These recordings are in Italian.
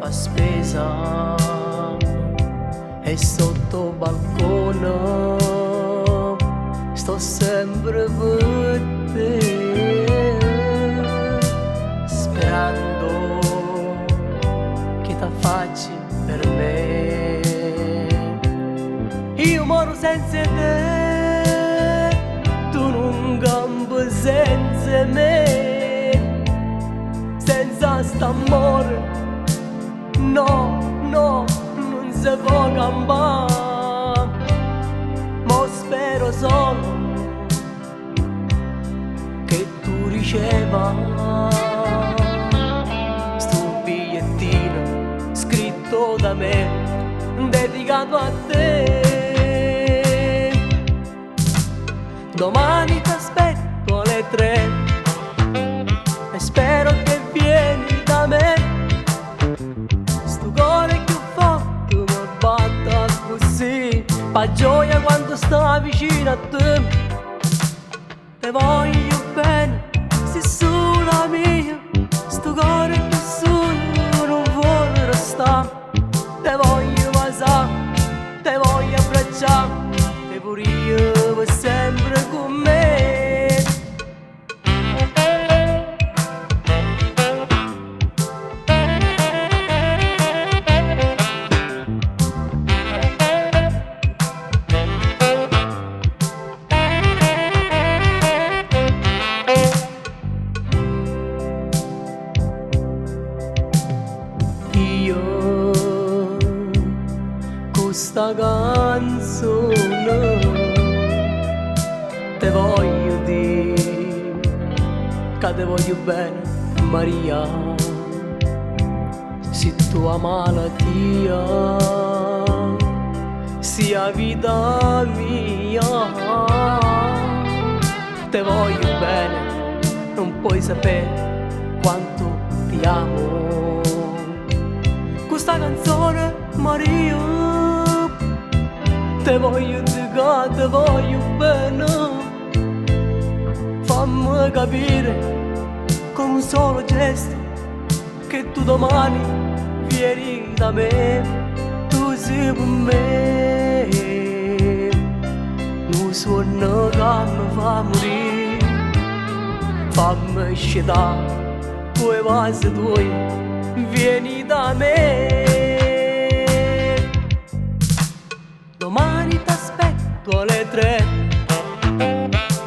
fa spesa e sotto balcone sto sempre per te, sperando che ti facci per me. Io moro senza te, tu non campi senza me, senza st'amore, no, no, non si può campare. Ma spero solo che tu riceva sto bigliettino scritto da me, dedicato a te. Domani ti aspetto alle 3 e spero che vieni da me. Sto cuore più forte mi batta così, fa gioia quando sto vicino a te. Te voglio bene, sei sola mia, sto cuore che solo non vuole restare. Te voglio basare, te voglio abbracciare, te pure io vuoi sempre con me. Io questa canzone te voglio dire che te voglio bene, Maria. Se tua malattia sia vita mia, te voglio bene, non puoi sapere quanto ti amo. Questa canzone, Maria, te voglio dire, te voglio bene. Fammi capire con un solo gesto che tu domani vieni da me. Tu sei per me, un suono che mi fa morire. Fammi scendere coi vasi tuoi, vieni da me. Domani ti aspetto alle 3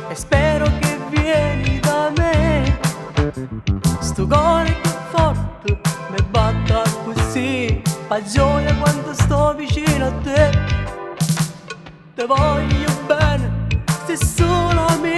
e spero che vieni da me. Sto cuore che forte mi batta così, fa gioia quando sto vicino a te. Te voglio bene, sei solo mia.